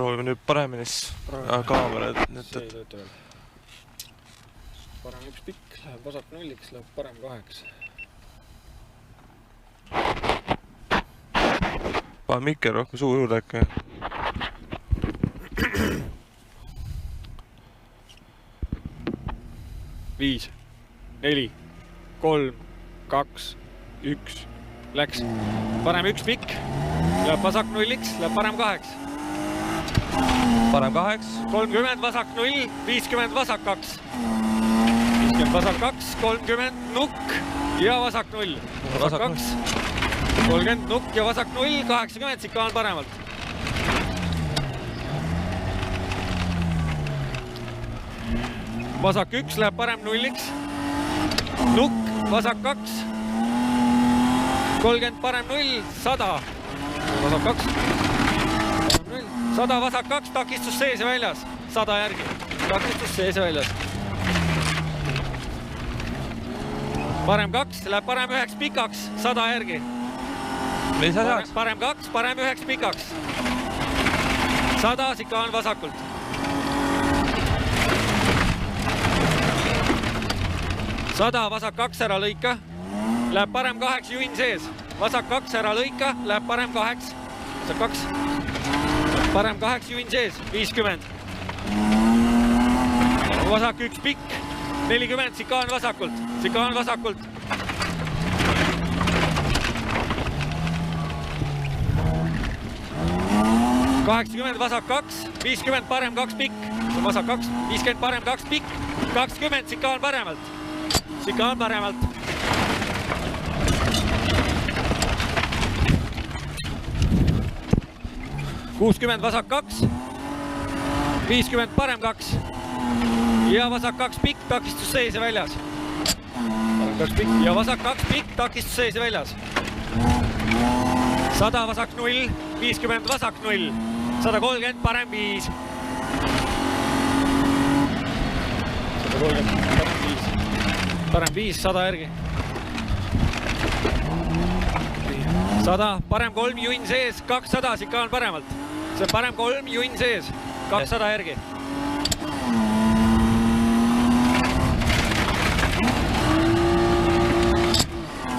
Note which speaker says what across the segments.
Speaker 1: proovime nüüd paremini kaamera.
Speaker 2: See ei tööta veel. Parem üks pikk, läheb vasak nulliks, läheb parem 8.
Speaker 1: Pane mikker rohkem suu juurde äkki.
Speaker 2: Viis, 4, 3, 2, 1. Läks. Parem üks pikk, läheb vasak nulliks, läheb parem 8.
Speaker 1: Parem 8.
Speaker 2: 30 vasak 0, 50 vasak 2. 50 vasak 2, 30 nukk ja vasak 0. Vasak 2, 30 nukk ja vasak 0, 80 sikaan paremalt. Vasak 1 läheb parem nulliks. Nukk, vasak 2. 30 parem 0, 100. Vasak 2. 100 vasak 2, takistus sees ja väljas. 100 järgi. Takistus sees ja väljas. Parem 2, läheb parem 9 pikaks, 100 järgi.
Speaker 1: Mis asjaks?
Speaker 2: Parem 2, parem 9 pikaks. 100 sikaan vasakult. Sada vasak 2 ära lõika. Läheb parem 8 juhin sees. Vasak 2 ära lõika, läheb parem 8. Vasak 2. Parem 8 juhin sees, 50. Vasak 1 pikk, 40, sikaan vasakult. Sikaan vasakult. ...80 vasak 2, 50 parem 2 pikk. Vasak 2, 50 parem 2 pikk. 20 sikaan paremalt. Sikaan paremalt. ...60 vasak 2, 50 parem 2 ja vasak 2 pikk, takistus sees ja väljas. Parem 2 pikk ja vasak 2 pikk, takistus sees ja väljas. 100 vasak 0, 50 vasak 0, 130 parem 5. 130 parem 5. Parem 5, 100 järgi. 100, parem 3 juhin sees, 200 sikaan paremalt. See on parem 3 juhin sees, 200 järgi.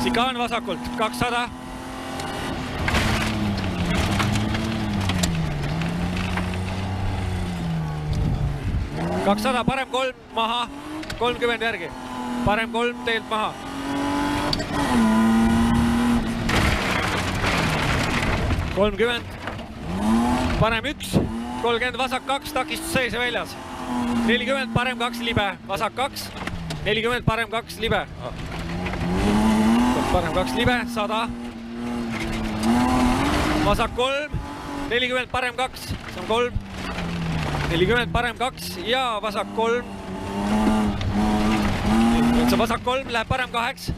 Speaker 2: Sikaan vasakult, 200. ...200, parem 3 maha, 30 järgi. Parem 3 teelt maha. Parem 1, 30 vasak 2, takistus sees ja väljas. 40 parem 2 libe, vasak 2, 40 parem 2 libe. Parem 2 libe, 100. Vasak 3, 40 parem 2, see on 3. 40 parem 2 ja vasak 3. See vasak 3 läheb parem 8.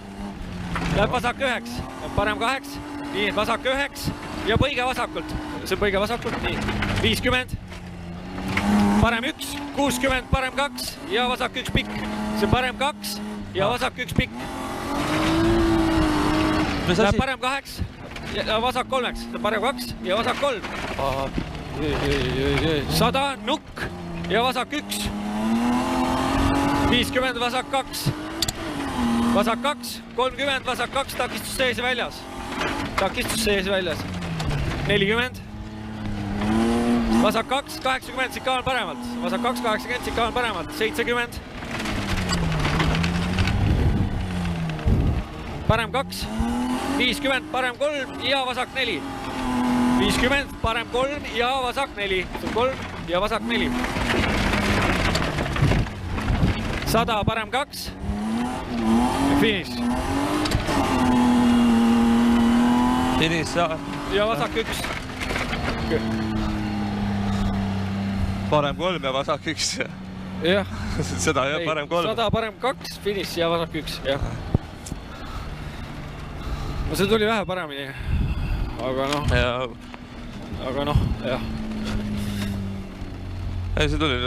Speaker 2: Läheb vasak 9, parem 8. Nii, vasak 9 ja põige vasakult. See põige vasakult, nii. 50. Parem 1, 60, parem 2 ja vasak 1 pikk. See parem 2 ja vasak 1 pikk. Läheb parem 8 ja vasak 3. Parem 2 ja vasak 3. 100, nukk ja vasak 1. 50, vasak 2. Vasak 2, 30, vasak 2, takistus sees ja väljas. Takistus sees ja väljas. 40. Vasak 2, 80 sikaan paremalt. Vasak 2, 80 sikaan paremalt. 70. Parem 2. 50, parem 3 ja vasak 4. 50, parem 3 ja vasak 4. 3 ja vasak 4. 100, parem 2. Finish.
Speaker 1: Finish,
Speaker 2: ja vasak 1.
Speaker 1: Parem 3 ja vasak 1.
Speaker 2: Jah.
Speaker 1: Seda jah, parem 3.
Speaker 2: 100, parem 2, finish ja vasak 1. Jah. No see tuli vähe paremini. Aga noh.
Speaker 1: Jah.
Speaker 2: Aga noh, jah.
Speaker 1: Ei, see tuli